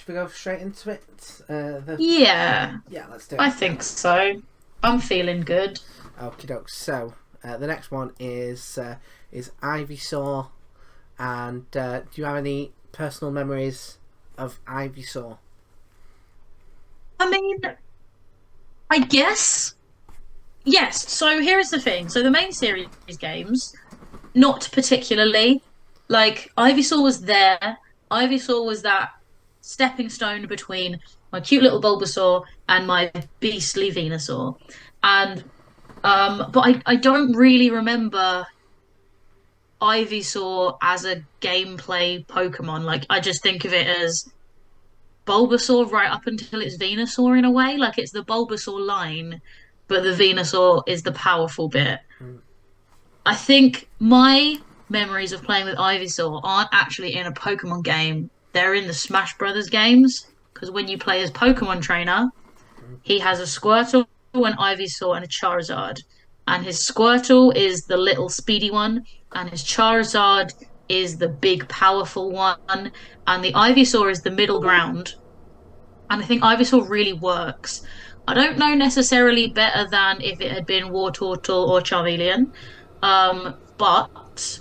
should we go straight into it? Yeah, Yeah, let's do it. I think so. I'm feeling good. Okie doke. So the next one is Ivysaur, and do you have any personal memories of Ivysaur? I mean, I guess yes. So here's the thing. So the main series games, not particularly. Like Ivysaur was there. Ivysaur was that stepping stone between my cute little Bulbasaur and my beastly Venusaur. And but I don't really remember Ivysaur as a gameplay Pokemon. Like I just think of it as Bulbasaur right up until it's Venusaur in a way. Like it's the Bulbasaur line, but the Venusaur is the powerful bit. Mm. I think my memories of playing with Ivysaur aren't actually in a Pokemon game. They're in the Smash Brothers games. Because when you play as Pokemon trainer, he has a Squirtle, an Ivysaur, and a Charizard. And his Squirtle is the little speedy one, and his Charizard is the big powerful one, and the Ivysaur is the middle ground. And I think Ivysaur really works. I don't know necessarily better than if it had been War Turtle or Charmeleon, but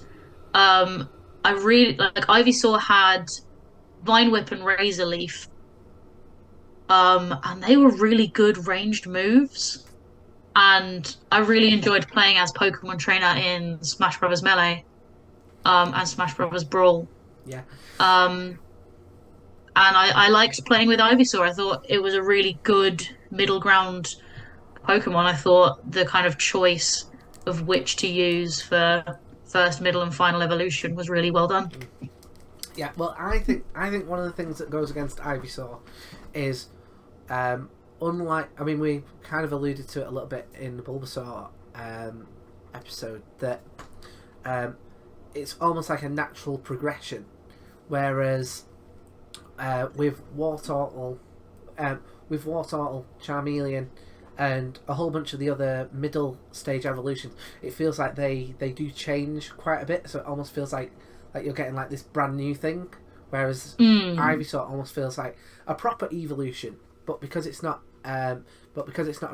I really like Ivysaur had Vine Whip and Razor Leaf, and they were really good ranged moves. And I really enjoyed playing as Pokemon Trainer in Smash Bros. Melee, and Smash Bros. Brawl. Yeah. Um, and I liked playing with Ivysaur. I thought it was a really good middle ground Pokemon. I thought the kind of choice of which to use for first, middle, and final evolution was really well done. Yeah. Well, I think one of the things that goes against Ivysaur is, unlike, I mean, we kind of alluded to it a little bit in the Bulbasaur episode, that it's almost like a natural progression, whereas with Wartortle, Charmeleon, and a whole bunch of the other middle stage evolutions, it feels like they do change quite a bit. So it almost feels like you're getting like this brand new thing, whereas Mm. Ivysaur almost feels like a proper evolution, but because it's not, a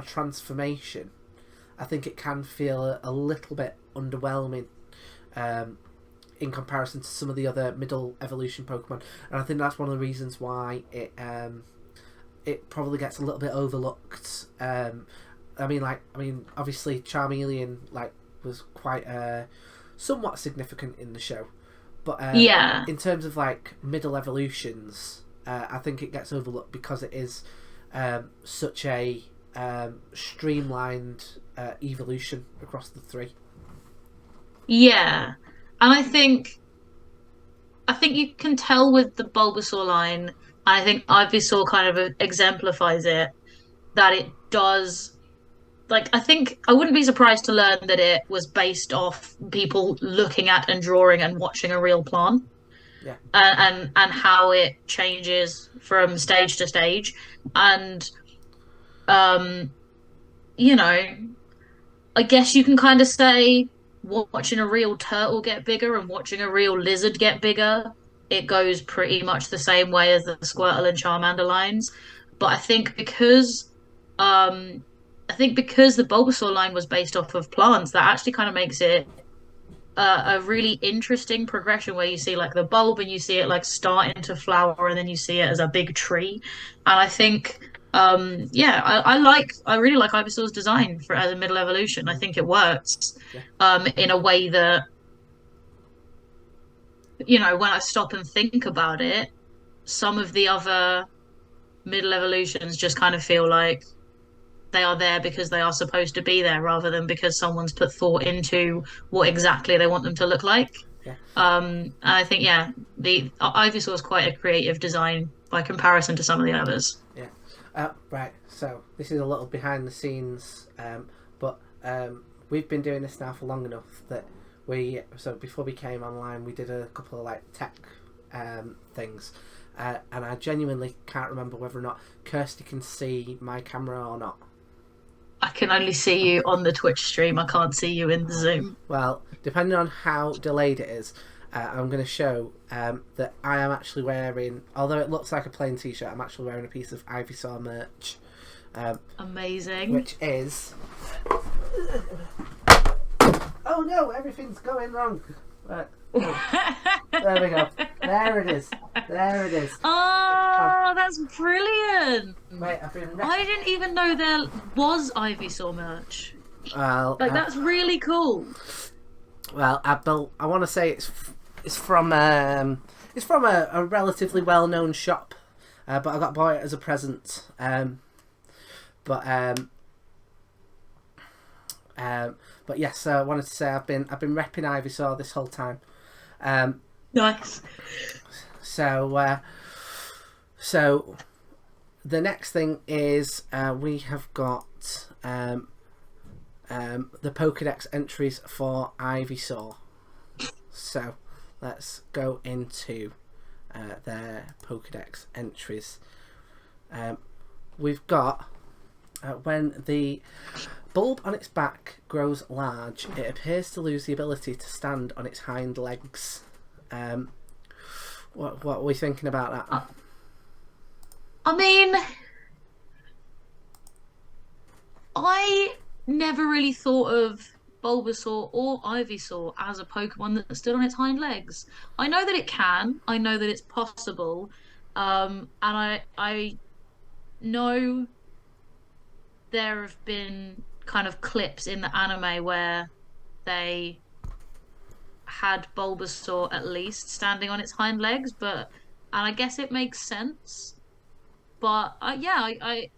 transformation, I think it can feel a little bit underwhelming. In comparison to some of the other middle evolution Pokemon, and I think that's one of the reasons why it probably gets a little bit overlooked. Obviously Charmeleon was quite somewhat significant in the show, but Yeah. in terms of like middle evolutions, I think it gets overlooked because it is such a streamlined evolution across the three. Yeah. And I think you can tell with the Bulbasaur line, and I think Ivysaur kind of exemplifies it, that it does like I think I wouldn't be surprised to learn that it was based off people looking at and drawing and watching a real plant, Yeah. and how it changes from stage to stage. And um, you know, I guess you can kind of say watching a real turtle get bigger and watching a real lizard get bigger, it goes pretty much the same way as the Squirtle and Charmander lines. But um I think because the Bulbasaur line was based off of plants, that actually kind of makes it a really interesting progression where you see like the bulb and you see it like starting to flower and then you see it as a big tree. And I think yeah, I really like Ivysaur's design for as a middle evolution. I think it works Yeah. in a way that, when I stop and think about it, some of the other middle evolutions just kind of feel like they are there because they are supposed to be there rather than because someone's put thought into what exactly they want them to look like. Yeah. I think yeah, the Ivysaur is quite a creative design by comparison to some of the others. Yeah. Right. So this is a little behind the scenes, but we've been doing this now for long enough that before we came online, we did a couple of like tech things, and I genuinely can't remember whether or not Kirsty can see my camera or not. I can only see you on the Twitch stream. I can't see you in the Zoom. Well, depending on how delayed it is, I'm going to show that I am actually wearing, although it looks like a plain t-shirt, I'm actually wearing a piece of Ivysaur merch. Amazing. Which is... Oh no, everything's going wrong. Right. Oh. There we go. There it is. There it is. Oh, that's brilliant. Wait, I didn't even know there was Ivysaur merch. Well, that's really cool. Well, I want to say it's from a relatively well-known shop, but I got bought it as a present. But yes, I wanted to say I've been repping Ivysaur this whole time. Nice. So the next thing is we have got the Pokédex entries for Ivysaur. So let's go into their Pokédex entries. We've got when the bulb on its back grows large, it appears to lose the ability to stand on its hind legs. What are we thinking about that? I mean, I never really thought of Bulbasaur or Ivysaur as a Pokemon that stood on its hind legs. I know that it can. I know that it's possible. And I know there have been kind of clips in the anime where they had Bulbasaur at least standing on its hind legs, and I guess it makes sense. But I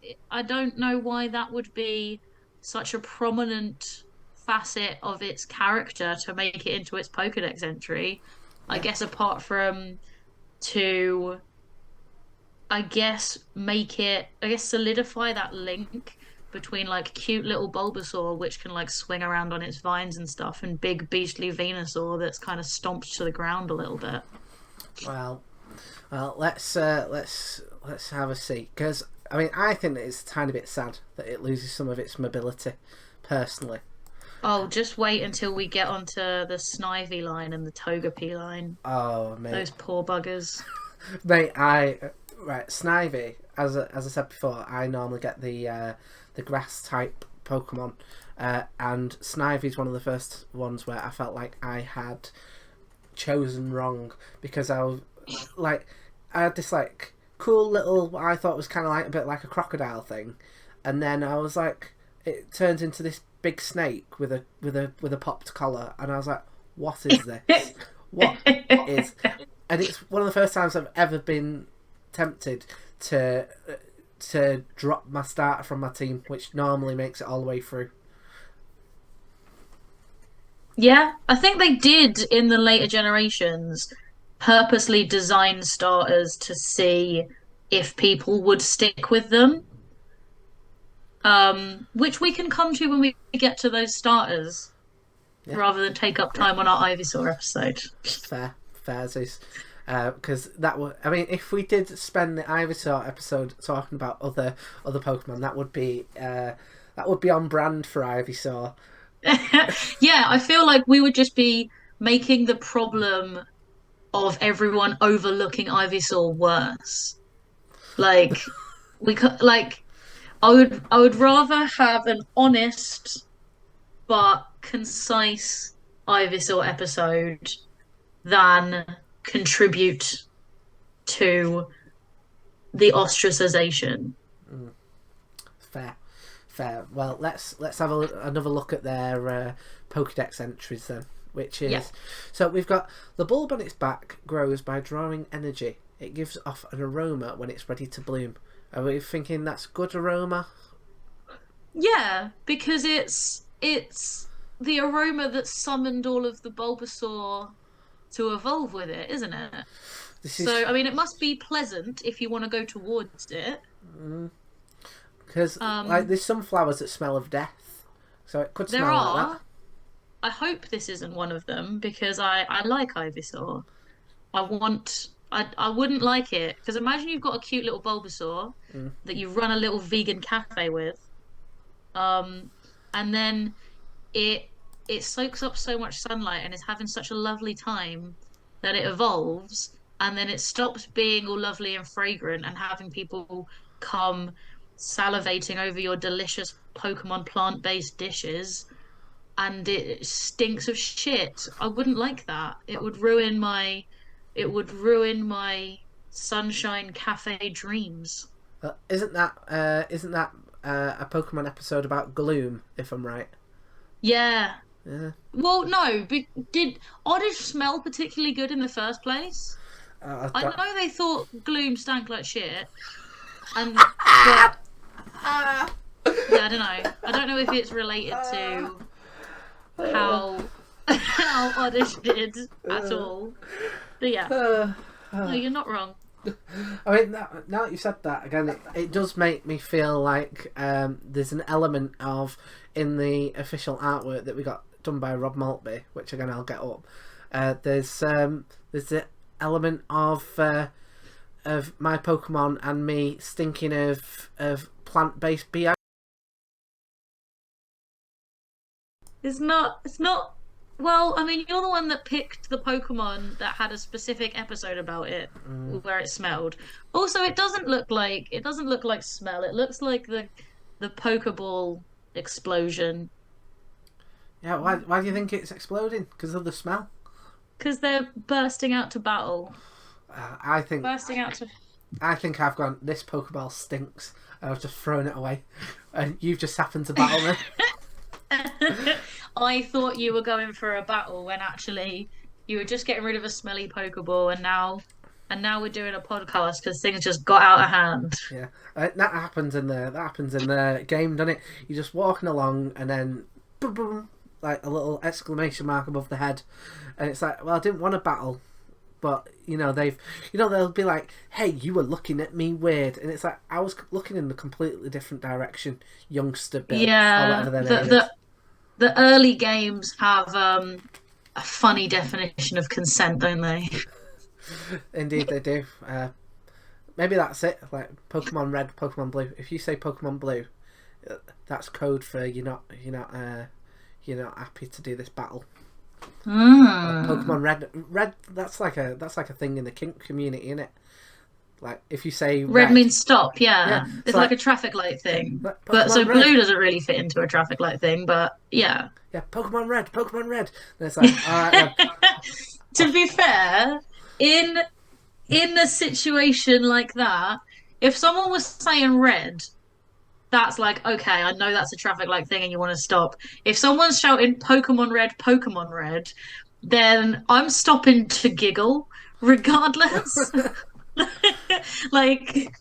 don't know why that would be such a prominent facet of its character to make it into its Pokédex entry. I guess apart from to, solidify that link between like cute little Bulbasaur, which can like swing around on its vines and stuff, and big beastly Venusaur that's kind of stomped to the ground a little bit. Well, let's have a see, because I mean I think that it's a tiny bit sad that it loses some of its mobility, personally. Oh, just wait until we get onto the Snivy line and the Togepi line. Oh, mate. Those poor buggers. Mate, Snivy, as I said before, I normally get the grass type Pokemon, and Snivy is one of the first ones where I felt like I had chosen wrong, because I had this like cool little, what I thought was kind of like a bit like a crocodile thing, and then I was like, it turned into this big snake with a popped collar, and I was like, what is this? What is? And it's one of the first times I've ever been tempted to drop my starter from my team, which normally makes it all the way through. Yeah, I think they did in the later generations purposely design starters to see if people would stick with them. Which we can come to when we get to those starters, rather than take up time on our Ivysaur episode. Fair, because that would, I mean, if we did spend the Ivysaur episode talking about other Pokemon, that would be on brand for Ivysaur. Yeah, I feel like we would just be making the problem of everyone overlooking Ivysaur worse. Like we could, like, I would rather have an honest but concise Ivysaur episode than contribute to the ostracization. Fair. Well, let's have another look at their Pokédex entries then, which is so we've got the bulb on its back grows by drawing energy. It gives off an aroma when it's ready to bloom. Are we thinking that's good aroma? Yeah, because it's the aroma that summoned all of the Bulbasaur to evolve with it, isn't it? So, I mean, it must be pleasant if you want to go towards it. Because like there's some flowers that smell of death, so it could smell like that. I hope this isn't one of them, because I like Ivysaur. I wouldn't like it, because imagine you've got a cute little Bulbasaur that you run a little vegan cafe with, and then it soaks up so much sunlight and is having such a lovely time, then it evolves, and then it stops being all lovely and fragrant and having people come salivating over your delicious Pokemon plant-based dishes, and it stinks of shit. I wouldn't like that. It would ruin my Sunshine Cafe dreams. Isn't that a Pokemon episode about gloom? If I'm right. Yeah. Yeah. Well, no, but did Oddish smell particularly good in the first place? I Don't- know they thought Gloom stank like shit, and but yeah, I don't know. I don't know if it's related to how how Oddish did at all. But yeah, no, you're not wrong. I mean, now that you said that again, it does make me feel like there's an element of in the official artwork that we got done by Rob Maltby, which again I'll get up. There's the element of my Pokemon and me stinking of plant-based BI. It's not. It's not. Well, I mean, you're the one that picked the Pokemon that had a specific episode about it, where it smelled. Also, it doesn't look like smell. It looks like the Pokeball explosion Yeah, why do you think it's exploding? Because of the smell? because they're bursting out to battle. I think Bursting out to. I've gone. This Pokeball stinks, and I've just thrown it away, and you've just happened to battle me. I thought you were going for a battle when actually you were just getting rid of a smelly Pokeball, and now we're doing a podcast because things just got out of hand. Yeah, that happens in the game, doesn't it? You're just walking along, and then boom, boom, like a little exclamation mark above the head, and it's like, well, I didn't want to battle, but they'll be like, hey, you were looking at me weird, and it's like I was looking in a completely different direction, youngster Bill, or Yeah, whatever their name is. the early games have a funny definition of consent, don't they? Indeed, they do. Maybe that's it. Like Pokemon Red, Pokemon Blue. If you say Pokemon Blue, that's code for you're not happy to do this battle. Pokemon Red. That's like a thing in the kink community, isn't it? Like if you say Red means stop, yeah. Yeah, It's like a traffic light thing. But But so Pokemon Red. blue doesn't really fit into a traffic light thing, but yeah. Yeah, Pokemon Red, Pokemon Red. And it's like, all right, then. To be fair, in a situation like that, if someone was saying red, that's like, okay, I know that's a traffic light thing and you want to stop. If someone's shouting Pokemon Red, then I'm stopping to giggle regardless. Like,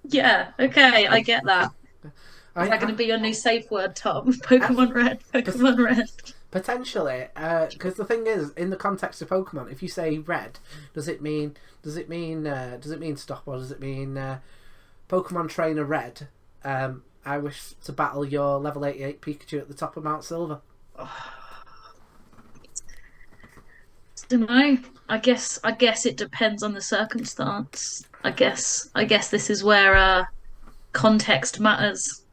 yeah, okay, I get that. Is that going to be your new safe word, Tom? Pokemon Red, Pokemon Red. Potentially, because the thing is, in the context of Pokemon, if you say red, does it mean stop, or does it mean Pokemon Trainer Red? I wish to battle your level 88 Pikachu at the top of Mount Silver. Don't know. I guess it depends on the circumstance. I guess this is where context matters.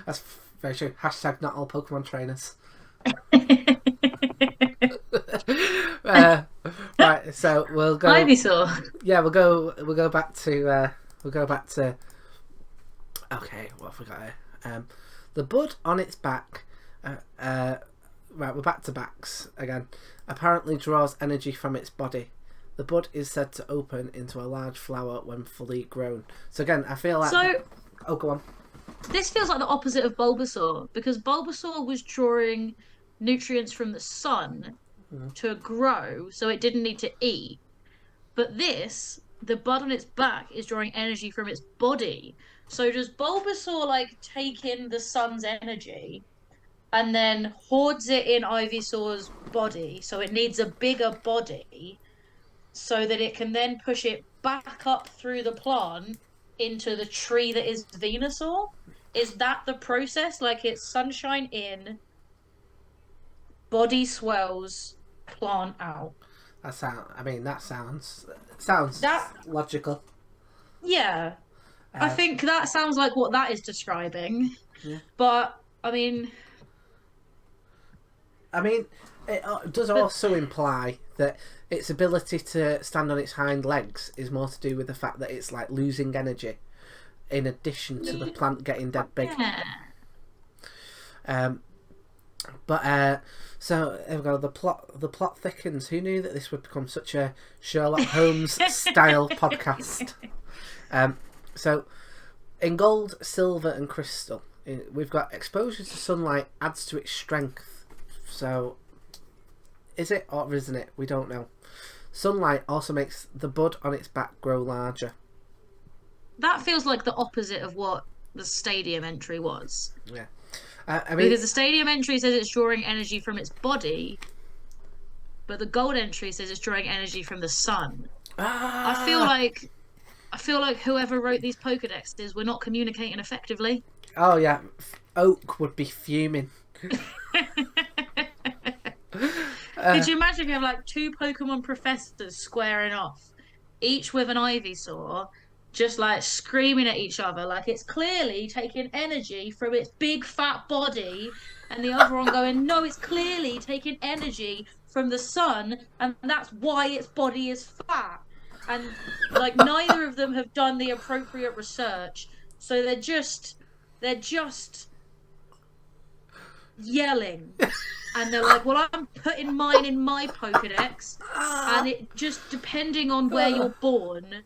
That's very true. Hashtag not all Pokemon trainers. Right, so we'll go. Ivysaur. Yeah, we'll go back to. Okay, what have we got here? The bud on its back. Right, we're back to backs again. Apparently draws energy from its body. The bud is said to open into a large flower when fully grown. So again, I feel like. So Oh, go on. this feels like the opposite of Bulbasaur because Bulbasaur was drawing nutrients from the sun to grow, so it didn't need to eat. But this, the bud on its back, is drawing energy from its body. So does Bulbasaur like take in the sun's energy and then hoards it in Ivysaur's body, so it needs a bigger body, so that it can then push it back up through the plant into the tree that is Venusaur? Is that the process? Like it's sunshine in, body swells, plant out. That sounds That logical. Yeah. I think that sounds like what that is describing. Yeah. But I mean, it does also imply that its ability to stand on its hind legs is more to do with the fact that it's like losing energy, in addition to the plant getting dead big. So there we go. The plot thickens. Who knew that this would become such a Sherlock Holmes style podcast? So in gold, silver, and crystal, we've got exposure to sunlight adds to its strength. So is it or isn't it? We don't know. Sunlight also makes the bud on its back grow larger. That feels like the opposite of what the stadium entry was. Yeah. I mean, because the stadium entry says it's drawing energy from its body, but the gold entry says it's drawing energy from the sun. I feel like whoever wrote these Pokédexes were not communicating effectively. Oh yeah, Oak would be fuming. Could you imagine if you have like two Pokemon professors squaring off, each with an Ivysaur, just like screaming at each other like it's clearly taking energy from its big fat body, and the other one going, no, it's clearly taking energy from the sun, and that's why its body is fat. And like neither of them have done the appropriate research, so they're just yelling. And they're like, well, I'm putting mine in my Pokedex, and it just, depending on where you're born,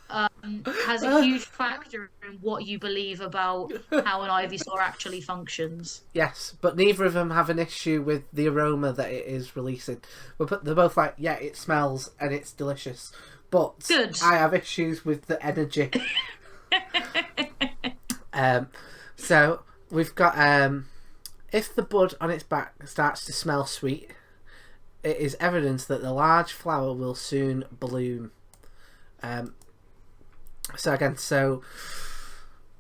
has a huge factor in what you believe about how an Ivysaur actually functions. Yes, but neither of them have an issue with the aroma that it is releasing. They're both like, yeah, it smells and it's delicious, but good. I have issues with the energy. So we've got if the bud on its back starts to smell sweet, it is evidence that the large flower will soon bloom. So again,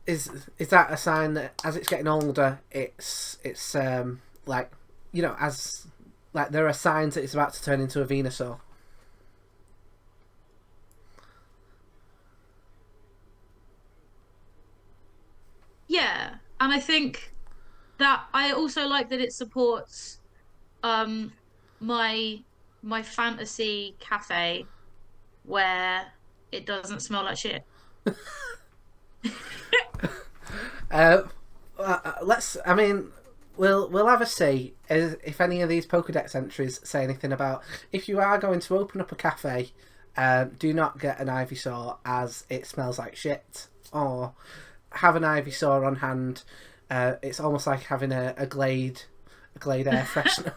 is that a sign that as it's getting older, it's like, you know, as like there are signs that it's about to turn into a Venusaur? Yeah, and I think that I also like that it supports my fantasy cafe where it doesn't smell like shit. Let's. I mean, we'll have a see if any of these Pokédex entries say anything about if you are going to open up a cafe. Do not get an Ivysaur as it smells like shit, or have an Ivysaur on hand. It's almost like having a Glade air freshener.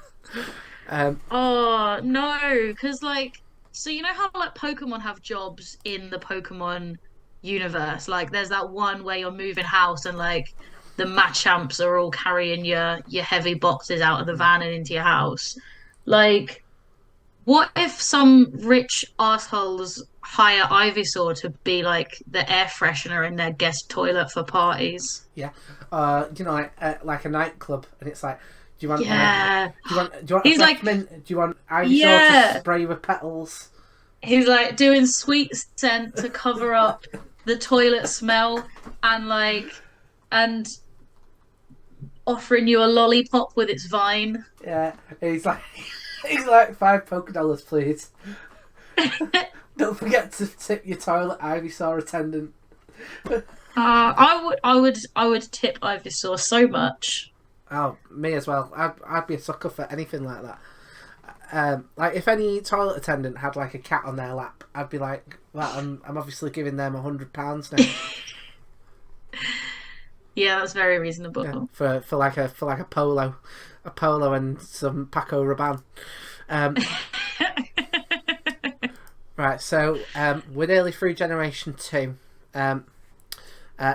Oh no, because like, so you know how like Pokemon have jobs in the Pokemon universe? Like there's that one where you're moving house and like the Machamps are all carrying your heavy boxes out of the van and into your house. Like, what if some rich assholes hire Ivysaur to be like the air freshener in their guest toilet for parties? Yeah, you know, like a nightclub, and it's like, do you want? Yeah. Do you want? He's like, do you want Ivysaur to spray with petals? He's like doing sweet scent to cover up the toilet smell, and offering you a lollipop with its vine. Yeah, he's like $5 Pokédollars, please. Don't forget to tip your toilet Ivysaur attendant. I would tip Ivysaur so much. Oh, me as well. I'd be a sucker for anything like that. Like if any toilet attendant had like a cat on their lap, I'd be like, well, I'm obviously giving them £100 now. Yeah, that's very reasonable. Yeah, for like a polo, and some Paco Rabanne. Right, so we're nearly through Generation 2.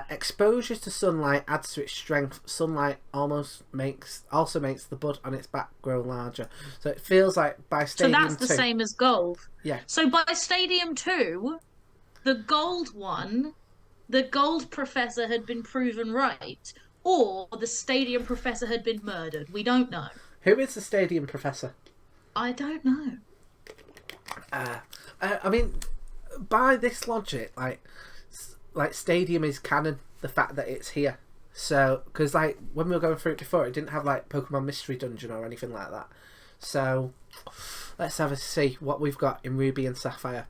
Exposure to sunlight adds to its strength. Sunlight also makes the bud on its back grow larger. So it feels like by Stadium 2... So that's the same as gold. Yeah. So by Stadium 2, the gold one, the gold professor had been proven right, or the Stadium professor had been murdered. We don't know. Who is the Stadium professor? I don't know. I mean, by this logic, like Stadium is canon, the fact that it's here. So, because like when we were going through it before, it didn't have like Pokemon Mystery Dungeon or anything like that. So let's have a see what we've got in Ruby and Sapphire.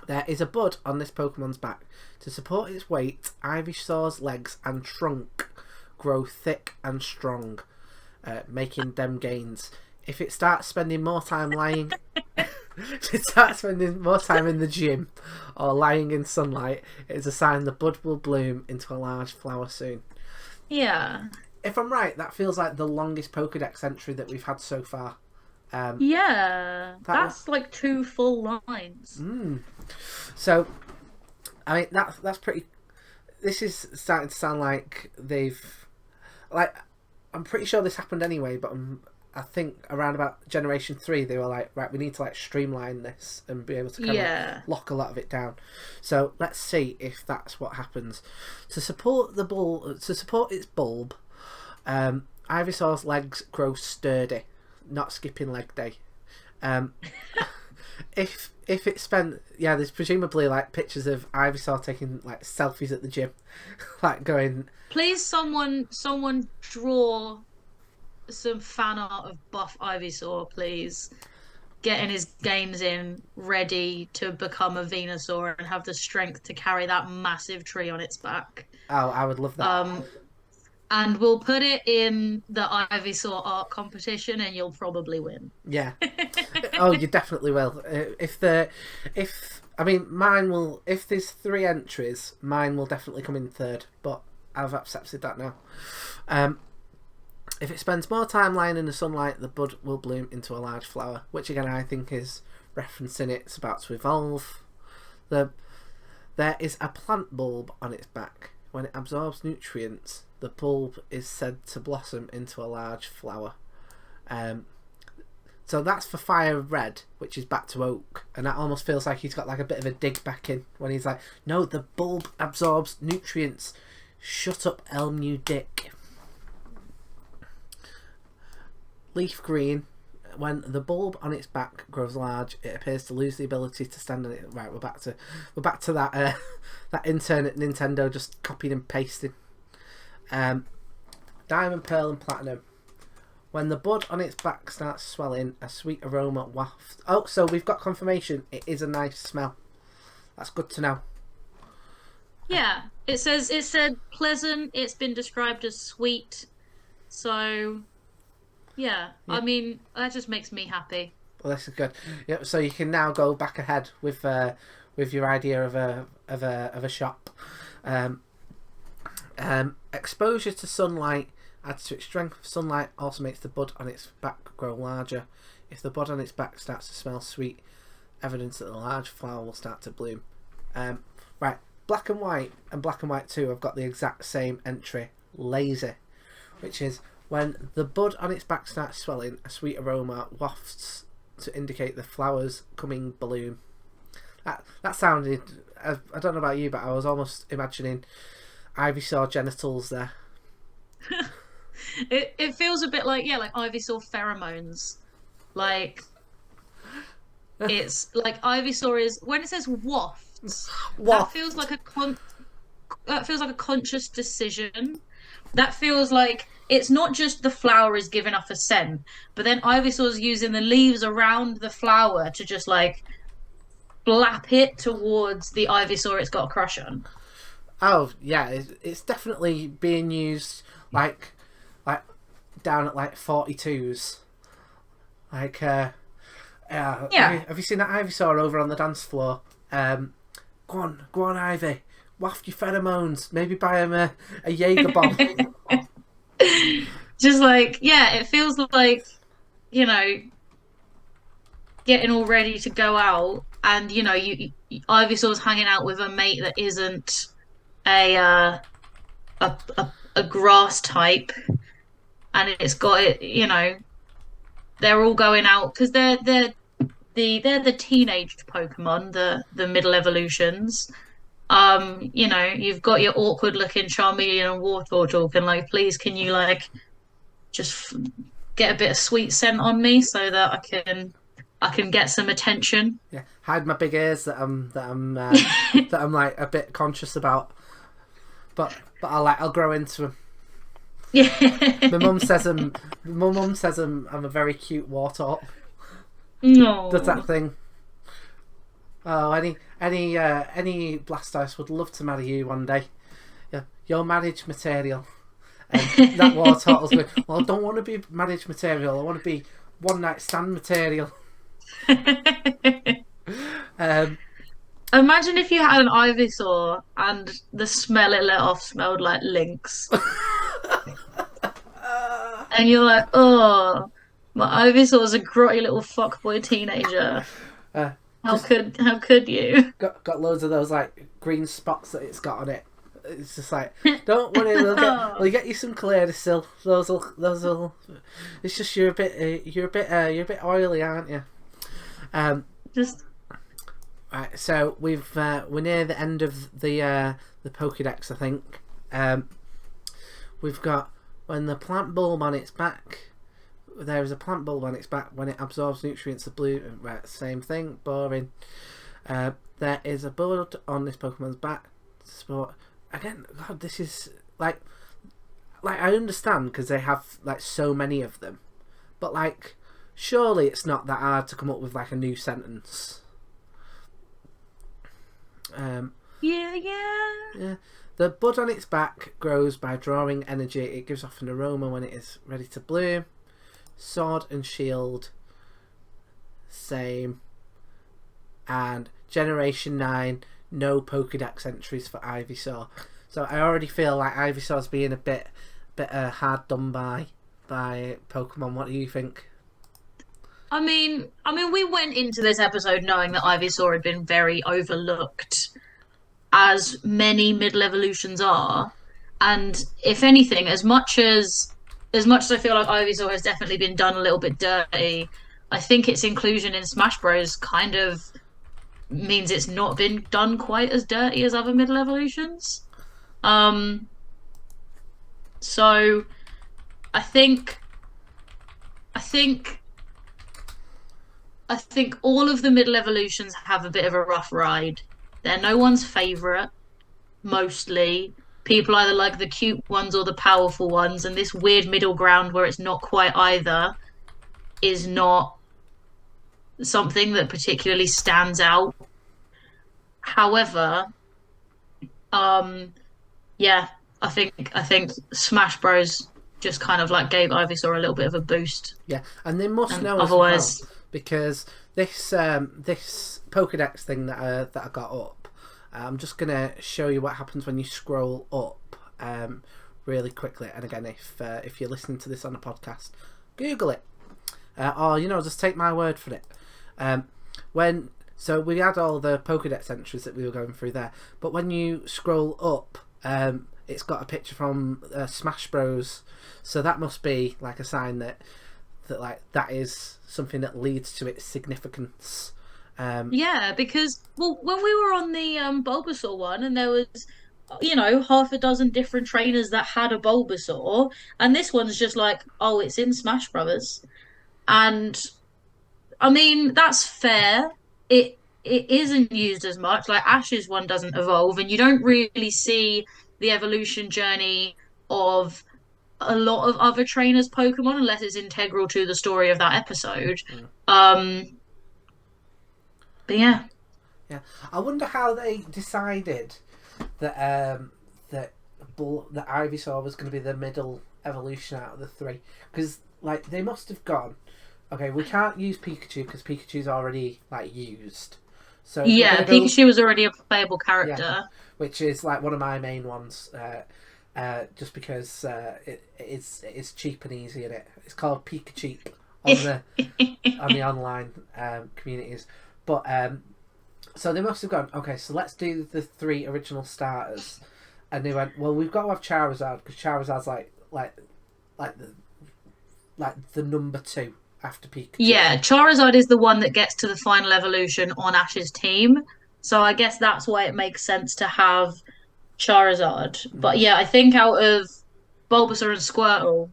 There is a bud on this Pokemon's back. To support its weight, Ivysaur's legs and trunk grow thick and strong, making them gains. If it starts spending more time lying... if it starts spending more time in the gym or lying in sunlight, it is a sign the bud will bloom into a large flower soon. Yeah. If I'm right, that feels like the longest Pokedex entry that we've had so far. Yeah, that's like 2 full lines. So, I mean, that's pretty... This is starting to sound like they've... Like, I'm pretty sure this happened anyway, but I think around about Generation 3, they were like, right, we need to like streamline this and be able to kind of lock a lot of it down. So let's see if that's what happens. To support its bulb, Ivysaur's legs grow sturdy, not skipping leg day. If it spent, there's presumably like pictures of Ivysaur taking like selfies at the gym, like going. Please, someone draw some fan art of buff Ivysaur, please. Getting his gains in, ready to become a Venusaur and have the strength to carry that massive tree on its back. Oh, I would love that. And we'll put it in the Ivysaur art competition, and you'll probably win. Yeah. Oh, you definitely will. Mine will. If there's 3 entries, mine will definitely come in third. But I've accepted that now. If it spends more time lying in the sunlight, the bud will bloom into a large flower, which again I think is referencing it's about to evolve. There is a plant bulb on its back. When it absorbs nutrients, the bulb is said to blossom into a large flower. So that's for Fire Red, which is back to Oak, and that almost feels like he's got like a bit of a dig back in when he's like, no, the bulb absorbs nutrients. Shut up, Elm, you dick. Leaf Green. When the bulb on its back grows large, it appears to lose the ability to stand on it. Right, we're back to that that intern at Nintendo just copying and pasting. Diamond, Pearl, and Platinum. When the bud on its back starts swelling, a sweet aroma wafts. Oh, so we've got confirmation. It is a nice smell. That's good to know. Yeah, it said pleasant. It's been described as sweet. So. Yeah, I mean that just makes me happy. Well, this is good. Yeah, so you can now go back ahead with your idea of a shop. Exposure to sunlight adds to its strength. Sunlight also makes the bud on its back grow larger. If the bud on its back starts to smell sweet, evidence that the large flower will start to bloom. Right, Black and White and Black and White 2 have got the exact same entry, lazy, which is. When the bud on its back starts swelling, a sweet aroma wafts to indicate the flower's coming bloom. That sounded... I don't know about you, but I was almost imagining Ivysaur genitals there. It feels a bit like Ivysaur pheromones. Like it's like Ivysaur is when it says wafts. That feels like a conscious decision. That feels like it's not just the flower is giving off a scent, but then Ivysaur's using the leaves around the flower to just like blap it towards the Ivysaur it's got a crush on. Oh yeah, it's definitely being used like down at like 42s. Like have you seen that Ivysaur over on the dance floor? Go on, Ivy. Waft your pheromones. Maybe buy him a Jaeger bomb. Just like, it feels like, getting all ready to go out, and Ivysaur's hanging out with a mate that isn't a grass type, and it's got it. They're all going out because they're the teenaged Pokemon, the middle evolutions. You've got your awkward looking Charmeleon and Wartortle talking like, please can you just get a bit of sweet scent on me so that I can get some attention. Yeah, hide my big ears that I'm that I'm like a bit conscious about, but I'll grow into them. My Yeah. mum says I'm a very cute warthog. Does that No. thing? Oh, any Blastoise would love to marry you one day. Yeah, you're marriage material. And that warthog was going, well, I don't want to be marriage material. I want to be one night stand material. Um, Imagine if you had an Ivysaur and the smell it let off smelled like lynx. And you're like, oh, my Ivysaur's a grotty little fuckboy teenager. uh, How just could you? got loads of those like green spots that it's got on it. It's just like, don't worry, we'll get you some Clearasil. Those will. It's just you're a bit oily, aren't you? Just Right, so we're near the end of the Pokédex, I think. We've got when the plant bulb on its back. There is a plant bulb on its back when it absorbs nutrients. The blue, right, same thing, boring. There is a bud on this Pokemon's back. So, again, God, this is like I understand because they have like so many of them, but like surely it's not that hard to come up with like a new sentence. yeah. Yeah. The bud on its back grows by drawing energy. It gives off an aroma when it is ready to bloom. Sword and Shield, same. And Generation 9, no Pokédex entries for Ivysaur. So I already feel like Ivysaur's being a bit hard done by Pokemon. What do you think? We went into this episode knowing that Ivysaur had been very overlooked, as many middle evolutions are. And if anything, as much as I feel like Ivysaur has definitely been done a little bit dirty, I think its inclusion in Smash Bros. Kind of means it's not been done quite as dirty as other middle evolutions. Um, so I think I think I think all of the middle evolutions have a bit of a rough ride. They're no one's favorite, mostly. People either like the cute ones or the powerful ones, and this weird middle ground where it's not quite either is not something that particularly stands out. However, um, yeah, I think Smash Bros just kind of like gave Ivysaur a little bit of a boost. Yeah, and they must And know as well otherwise, because this Pokédex thing that I got up. I'm just gonna show you what happens when you scroll up really quickly. And again, if you're listening to this on a podcast, Google it, or just take my word for it. So we had all the Pokédex entries that we were going through there, but when you scroll up, it's got a picture from Smash Bros. So that must be like a sign that that is something that leads to its significance. yeah, because well, when we were on the Bulbasaur one, and there was half a dozen different trainers that had a Bulbasaur, and this one's just like, oh, it's in Smash Brothers, and that's fair. It isn't used as much. Like Ash's one doesn't evolve, and you don't really see the evolution journey of a lot of other trainers' Pokemon unless it's integral to the story of that episode. Mm. Um, but yeah. Yeah, I wonder how they decided that that Ivysaur was going to be the middle evolution out of the three, because like they must have gone, okay, we can't use Pikachu because Pikachu's already like used. So Yeah, Pikachu was already a playable character. Yeah, which is like one of my main ones. Just because it is cheap and easy in it. It's called Pikachu on the online communities. But so they must have gone, okay, so let's do the three original starters, and they went, well, we've got to have Charizard because Charizard's like the number two after Pikachu. Yeah, Charizard is the one that gets to the final evolution on Ash's team. So I guess that's why it makes sense to have Charizard. But yeah, I think out of Bulbasaur and Squirtle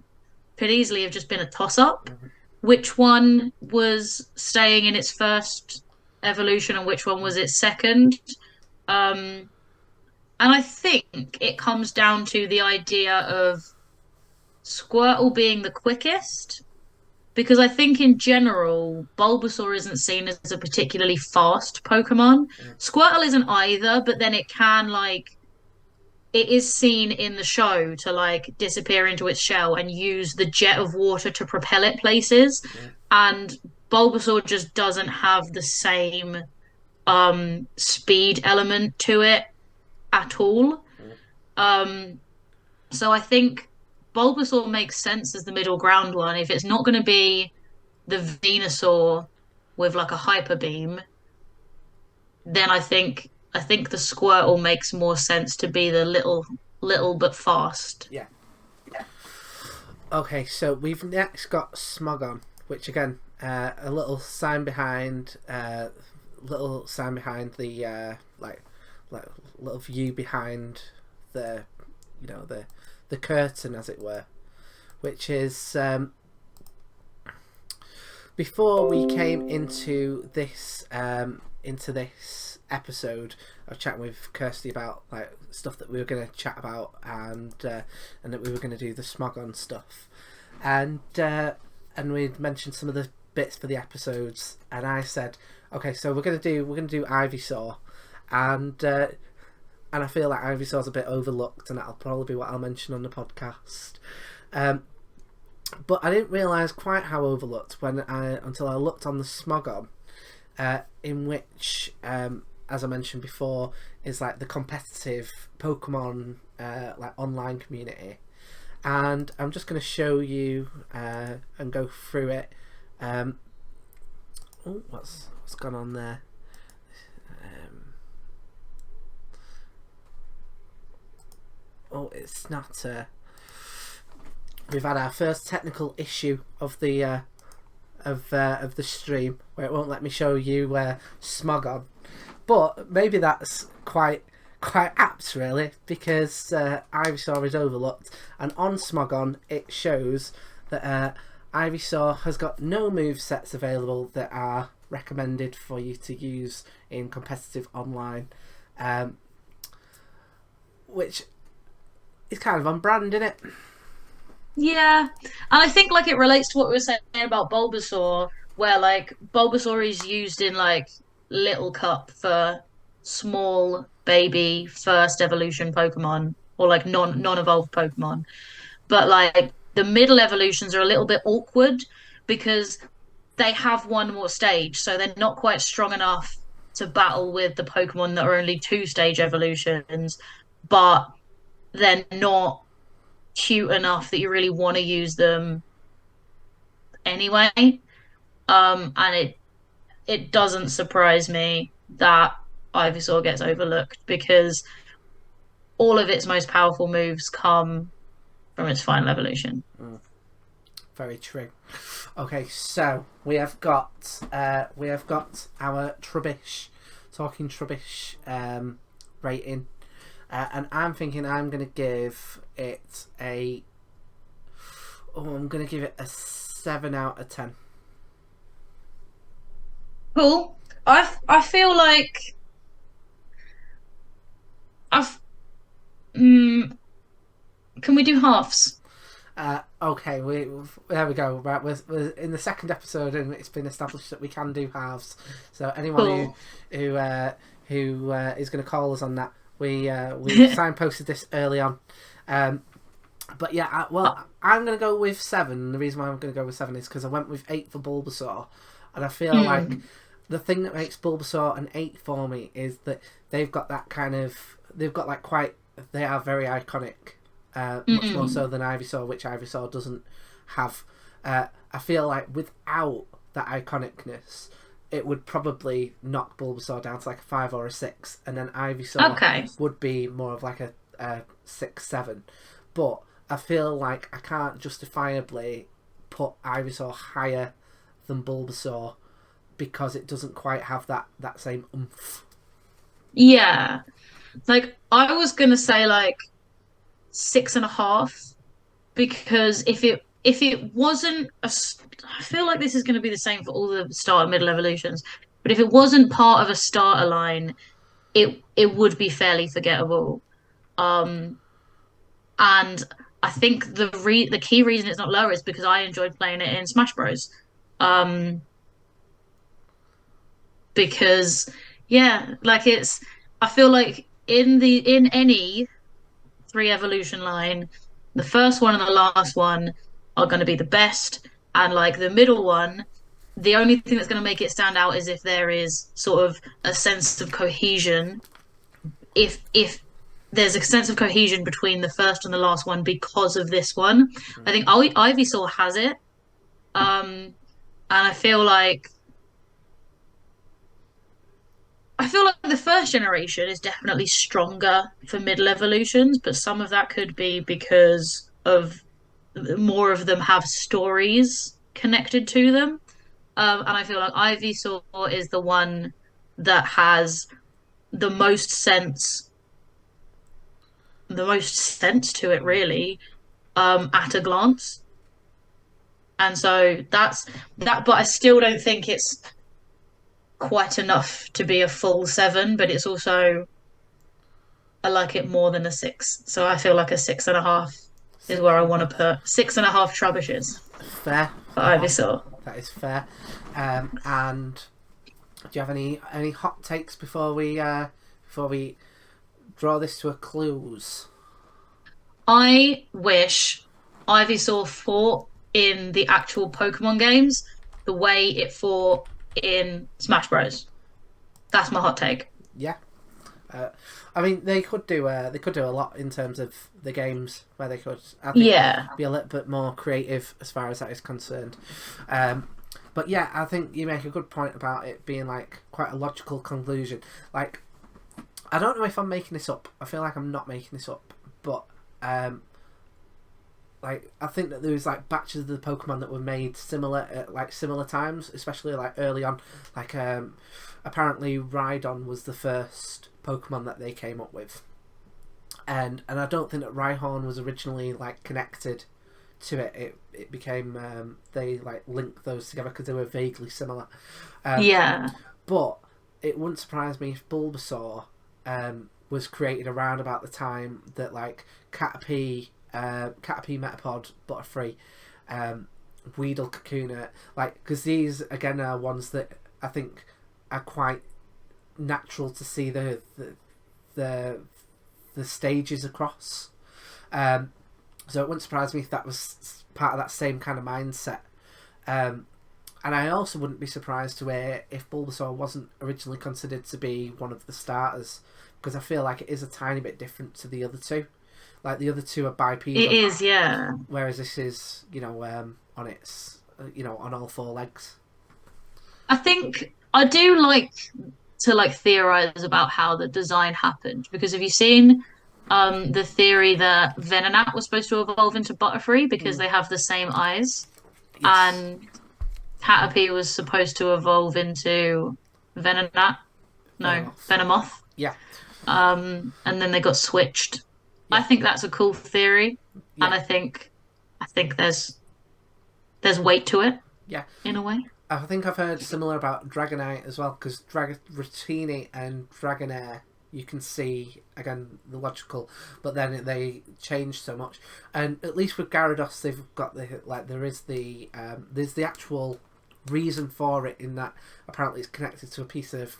could easily have just been a toss-up. Which one was staying in its first evolution and which one was its second? And I think it comes down to the idea of Squirtle being the quickest, because I think in general, Bulbasaur isn't seen as a particularly fast Pokemon. Mm, Squirtle isn't either, but then it can like it is seen in the show to like disappear into its shell and use the jet of water to propel it places. mm, And Bulbasaur just doesn't have the same speed element to it at all. mm. Um so I think Bulbasaur makes sense as the middle ground one. If it's not going to be the Venusaur with like a hyper beam, then I think the Squirtle makes more sense to be the little but fast. Yeah. Okay, so we've next got Smogon, which again, a little sign behind the like little view behind the, the curtain, as it were, which is before we came into this episode of chatting with Kirsty about like stuff that we were going to chat about, and that we were going to do the Smogon stuff, and we'd mentioned some of the bits for the episodes, and I said, okay, so we're going to do Ivysaur, and I feel like Ivysaur's a bit overlooked, and that'll probably be what I'll mention on the podcast. But I didn't realise quite how overlooked until I looked on the Smogon, in which, as I mentioned before, is like the competitive Pokemon like online community, and I'm just going to show you and go through it. What's gone on there? It's not. We've had our first technical issue of the stream, where it won't let me show you Smogon, but maybe that's quite apt, really, because Ivysaur is overlooked, and on Smogon it shows that Ivysaur has got no move sets available that are recommended for you to use in competitive online, which is kind of on brand, isn't it? Yeah, and I think like it relates to what we were saying about Bulbasaur, where like Bulbasaur is used in like Little Cup for small baby first evolution Pokemon or like non-evolved Pokemon. But like the middle evolutions are a little bit awkward because they have one more stage, so they're not quite strong enough to battle with the Pokemon that are only two-stage evolutions, but they're not cute enough that you really want to use them anyway. And it doesn't surprise me that Ivysaur gets overlooked because all of its most powerful moves come from its final evolution. Very true. Okay, so we have got our Trubbish, talking Trubbish rating, and I'm thinking I'm going to give it I'm going to give it a 7 out of 10. Cool. I feel like I've can we do halves? Okay, there we go. Right, we're in the second episode, and it's been established that we can do halves. So anyone Cool. who is going to call us on that, we signposted this early on. But yeah, I'm going to go with 7. The reason why I'm going to go with 7 is because I went with 8 for Bulbasaur, and I feel like the thing that makes Bulbasaur an 8 for me is that they've got that kind of they are very iconic. Much more so than Ivysaur, which Ivysaur doesn't have. I feel like without that iconicness, it would probably knock Bulbasaur down to like a 5 or a 6, and then Ivysaur would be more of like a 6, 7. But I feel like I can't justifiably put Ivysaur higher than Bulbasaur because it doesn't quite have that same oomph. Yeah. Like I was gonna say like 6.5 because if it wasn't I feel like this is going to be the same for all the starter middle evolutions, but if it wasn't part of a starter line, it would be fairly forgettable. And I think the key reason it's not lower is because I enjoyed playing it in Smash Bros. Um, because yeah, like it's I feel like in any three evolution line, the first one and the last one are going to be the best, and like the middle one, the only thing that's going to make it stand out is if there is sort of a sense of cohesion. If there's a sense of cohesion between the first and the last one because of this one, I think Ivysaur has it. And I feel like the first generation is definitely stronger for middle evolutions, but some of that could be because of more of them have stories connected to them. And I feel like Ivysaur is the one that has the most sense, the most sense to it, really, at a glance. And so that's that, but I still don't think it's quite enough to be a full seven, but it's also I like it more than a six. So I feel like a 6.5 is Six where I and a want half. to put 6.5 Trubbishes Fair. for Ivysaur. That is fair. And do you have any hot takes before we draw this to a close? I wish Ivysaur fought in the actual Pokemon games the way it fought in Smash Bros. That's my hot take. Yeah. Uh, I mean, they could do a lot in terms of the games where they could, I think, Yeah, be a little bit more creative as far as that is concerned. Um, but yeah, I think you make a good point about it being like quite a logical conclusion. Like, I don't know if I'm making this up. I feel like I'm not making this up, but um, like I think that there was like batches of the Pokemon that were made similar at like similar times, especially like early on. Like apparently Rhydon was the first Pokemon that they came up with, and I don't think that Rhyhorn was originally like connected to it. It became they like linked those together because they were vaguely similar. Um, yeah, but it wouldn't surprise me if Bulbasaur was created around about the time that like Caterpie, Metapod, Butterfree, Weedle, Kakuna, like because these again are ones that I think are quite natural to see the the stages across. Um, so it wouldn't surprise me if that was part of that same kind of mindset. Um, and I also wouldn't be surprised to hear if Bulbasaur wasn't originally considered to be one of the starters, because I feel like it is a tiny bit different to the other two. Like the other two are it bipedal, is. Yeah, whereas this is, on its, on all four legs. I think I do like to like theorize about how the design happened because have you seen the theory that Venonat was supposed to evolve into Butterfree because Mm. they have the same eyes, Yes. and Caterpie was supposed to evolve into Venonat, no, Venomoth. Venomoth, Yeah. and then they got switched. I Yeah. think that's a cool theory, and Yeah. I think there's weight to it Yeah. in a way. I think I've heard similar about Dragonite as well, because Dratini and Dragonair, you can see again the logical, but then they change so much. And at least with Gyarados, they've got the like there's the actual reason for it in that apparently it's connected to a piece of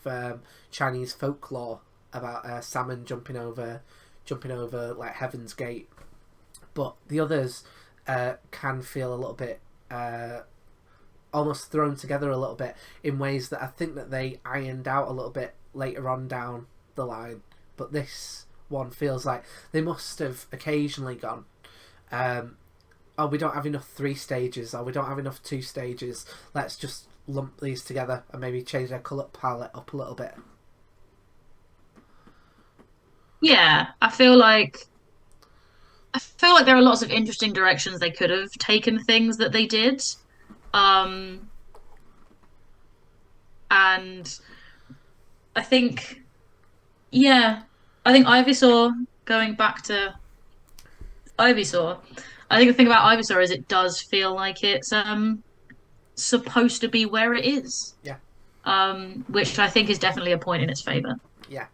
Chinese folklore about salmon jumping over like Heaven's Gate. But the others can feel a little bit. Almost thrown together a little bit in ways that I think that they ironed out a little bit later on down the line. But this one feels like they must have occasionally gone, oh, we don't have enough 3 stages, or we don't have enough 2 stages. Let's just lump these together and maybe change their colour palette up a little bit. Yeah, I feel like there are lots of interesting directions they could have taken things that they did. Um, and I think, yeah, I think Ivysaur, going back to Ivysaur, I think the thing about Ivysaur is it does feel like it's supposed to be where it is, Yeah, which I think is definitely a point in its favor. yeah.